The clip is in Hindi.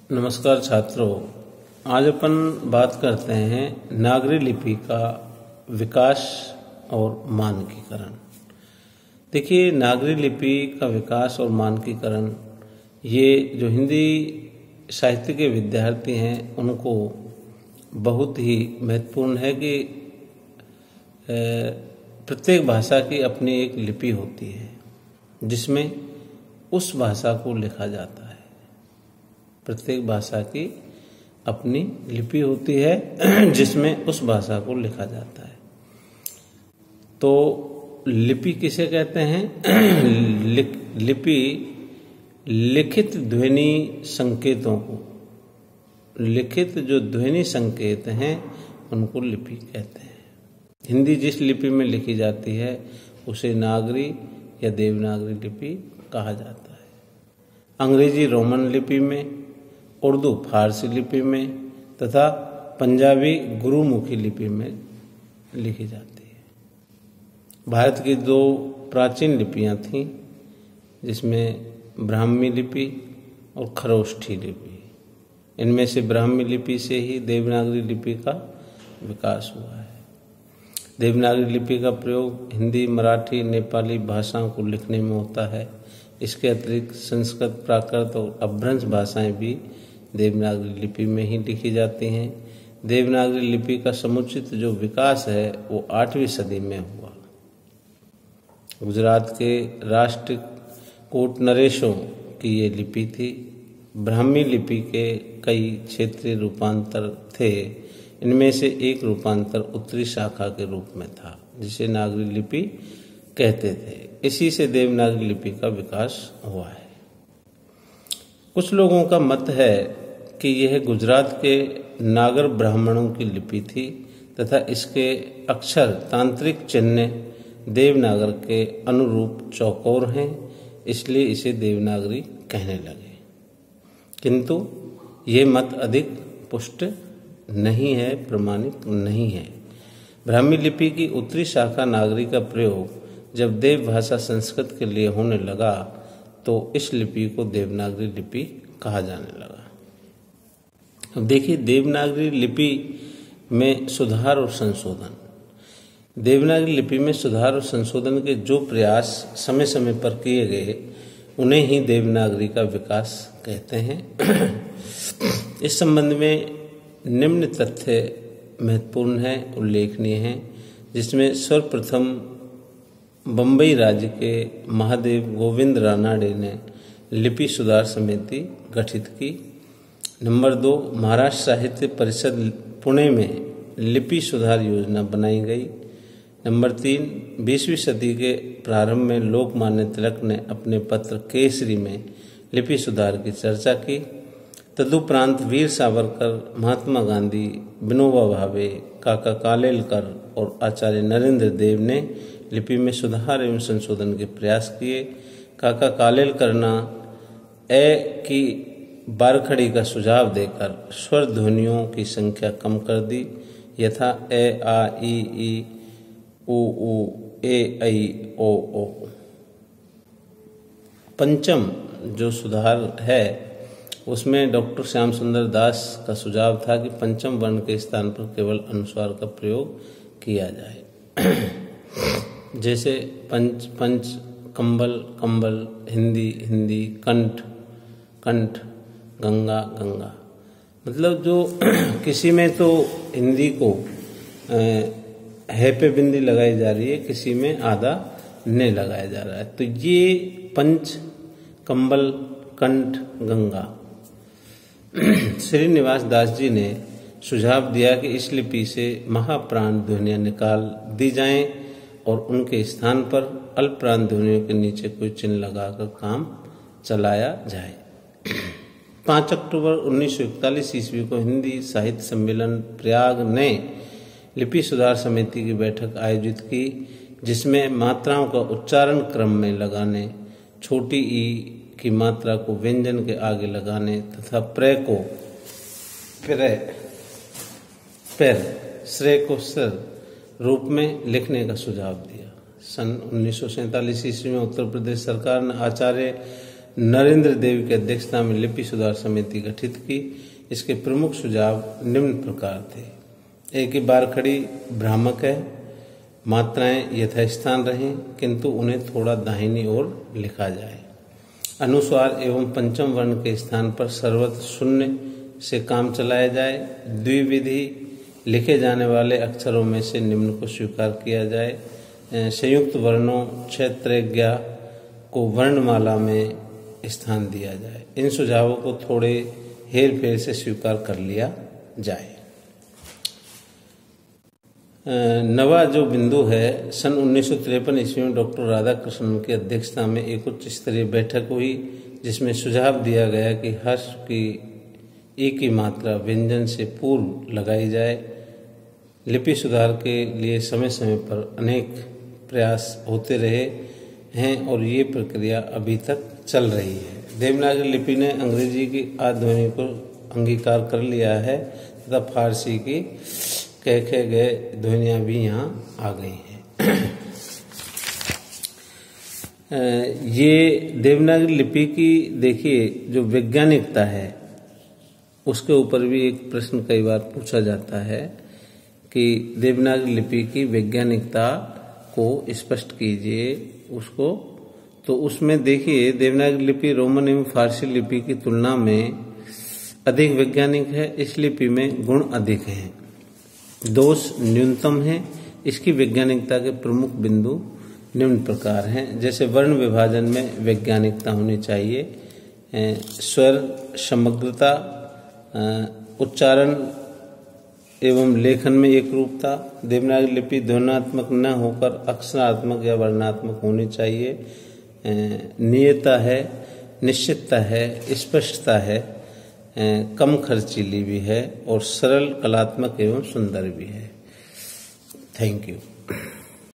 नमस्कार छात्रों, आज अपन बात करते हैं नागरी लिपि का विकास और मानकीकरण। देखिए, नागरी लिपि का विकास और मानकीकरण ये जो हिंदी साहित्य के विद्यार्थी हैं उनको बहुत ही महत्वपूर्ण है कि प्रत्येक भाषा की अपनी एक लिपि होती है जिसमें उस भाषा को लिखा जाता है। प्रत्येक भाषा की अपनी लिपि होती है जिसमें उस भाषा को लिखा जाता है। तो लिपि किसे कहते हैं? लिपि लिखित ध्वनि संकेतों को, लिखित जो ध्वनि संकेत हैं उनको लिपि कहते हैं। हिंदी जिस लिपि में लिखी जाती है उसे नागरी या देवनागरी लिपि कहा जाता है। अंग्रेजी रोमन लिपि में, उर्दू फारसी लिपि में तथा पंजाबी गुरुमुखी लिपि में लिखी जाती है। भारत की दो प्राचीन लिपियां थीं जिसमें ब्राह्मी लिपि और खरोष्ठी लिपि। इनमें से ब्राह्मी लिपि से ही देवनागरी लिपि का विकास हुआ है। देवनागरी लिपि का प्रयोग हिंदी, मराठी, नेपाली भाषाओं को लिखने में होता है। इसके अतिरिक्त संस्कृत, प्राकृत और अपभ्रंश भाषाएं भी देवनागरी लिपि में ही लिखी जाती हैं। देवनागरी लिपि का समुचित जो विकास है वो 8वीं सदी में हुआ। गुजरात के राष्ट्रकूट नरेशों की ये लिपि थी। ब्राह्मी लिपि के कई क्षेत्रीय रूपांतर थे। इनमें से एक रूपांतर उत्तरी शाखा के रूप में था जिसे नागरी लिपि कहते थे। इसी से देवनागरी लिपि का विकास हुआ है। कुछ लोगों का मत है कि यह गुजरात के नागर ब्राह्मणों की लिपि थी तथा इसके अक्षर तांत्रिक चिन्ह देवनागर के अनुरूप चौकोर हैं, इसलिए इसे देवनागरी कहने लगे। किंतु ये मत अधिक पुष्ट नहीं है, प्रमाणित नहीं है। ब्राह्मी लिपि की उत्तरी शाखा नागरी का प्रयोग जब देव भाषा संस्कृत के लिए होने लगा तो इस लिपि को देवनागरी लिपि कहा जाने लगा। अब देखिए, देवनागरी लिपि में सुधार और संशोधन। देवनागरी लिपि में सुधार और संशोधन के जो प्रयास समय समय पर किए गए उन्हें ही देवनागरी का विकास कहते हैं। इस संबंध में निम्न तथ्य महत्वपूर्ण है, उल्लेखनीय है, जिसमें सर्वप्रथम बम्बई राज्य के महादेव गोविंद रानाडे ने लिपि सुधार समिति गठित की। नंबर 2, महाराष्ट्र साहित्य परिषद पुणे में लिपि सुधार योजना बनाई गई। नंबर 3, 20वीं सदी के प्रारंभ में लोकमान्य तिलक ने अपने पत्र केसरी में लिपि सुधार की चर्चा की। तदुपरांत वीर सावरकर, महात्मा गांधी, विनोबा भावे, काका कालेलकर और आचार्य नरेंद्र देव ने लिपि में सुधार एवं संशोधन के प्रयास किए। काका कालेलकर ने ए की बारखड़ी का सुझाव देकर स्वर ध्वनियों की संख्या कम कर दी, यथा ए, आ, ई, उ, ए, ऐ, ओ। पंचम जो सुधार है उसमें डॉक्टर श्याम सुंदर दास का सुझाव था कि पंचम वर्ण के स्थान पर केवल अनुस्वार का प्रयोग किया जाए। जैसे पंच, पंच, कंबल, कंबल, हिंदी, हिंदी, कंठ, कंठ, गंगा, गंगा। मतलब जो किसी में तो हिंदी को है पे बिंदी लगाई जा रही है, किसी में आधा ने लगाया जा रहा है। तो ये पंच, कंबल, कंठ, गंगा। श्रीनिवास दास जी ने सुझाव दिया कि इस लिपि से महाप्राण ध्वनियां निकाल दी जाएं और उनके स्थान पर अल्पप्राण ध्वनियों के नीचे कोई चिन्ह लगाकर काम चलाया जाए। 5 अक्टूबर 1941 ईस्वी को हिंदी साहित्य सम्मेलन प्रयाग ने लिपि सुधार समिति की बैठक आयोजित की, जिसमें मात्राओं का उच्चारण क्रम में लगाने, छोटी ई की मात्रा को व्यंजन के आगे लगाने तथा प्रे को पैर, श्रे को सर रूप में लिखने का सुझाव दिया। सन 1947 ईस्वी में उत्तर प्रदेश सरकार ने आचार्य नरेंद्र देव की अध्यक्षता में लिपि सुधार समिति गठित की। इसके प्रमुख सुझाव निम्न प्रकार थे। एक ही बारखड़ी भ्रामक है, मात्राएं यथास्थान रहें किंतु उन्हें थोड़ा दाहिनी ओर लिखा जाए। अनुस्वार एवं पंचम वर्ण के स्थान पर सर्वत्र शून्य से काम चलाया जाए। द्विविधि लिखे जाने वाले अक्षरों में से निम्न को स्वीकार किया जाए। संयुक्त वर्णों क्षेत्रज्ञा को वर्णमाला में स्थान दिया जाए। इन सुझावों को थोड़े हेर फेर से स्वीकार कर लिया जाए। नवा जो बिंदु है, सन 1953 ईस्वी में डॉक्टर राधाकृष्णन की अध्यक्षता में एक उच्च स्तरीय बैठक हुई, जिसमें सुझाव दिया गया कि हर्ष की एक ही मात्रा व्यंजन से पूर्व लगाई जाए। लिपि सुधार के लिए समय समय पर अनेक प्रयास होते रहे हैं और ये प्रक्रिया अभी तक चल रही है। देवनागरी लिपि ने अंग्रेजी की आध्वनि को अंगीकार कर लिया है तथा फारसी की कह गए ध्वनियाँ भी यहाँ आ गई हैं। ये देवनागरी लिपि की देखिए जो वैज्ञानिकता है उसके ऊपर भी एक प्रश्न कई बार पूछा जाता है कि देवनागरी लिपि की वैज्ञानिकता को स्पष्ट कीजिए उसको। तो उसमें देखिए देवनागरी लिपि रोमन एवं फारसी लिपि की तुलना में अधिक वैज्ञानिक है। इस लिपि में गुण अधिक हैं, दोष न्यूनतम है। इसकी वैज्ञानिकता के प्रमुख बिंदु निम्न प्रकार हैं। जैसे वर्ण विभाजन में वैज्ञानिकता होनी चाहिए, स्वर समग्रता, उच्चारण एवं लेखन में एक रूपता। देवनागरी लिपि ध्वन्यात्मक न होकर अक्षरात्मक या वर्णात्मक होनी चाहिए। नियता है, निश्चितता है, स्पष्टता है, कम खर्चीली भी है और सरल, कलात्मक एवं सुंदर भी है। Thank you.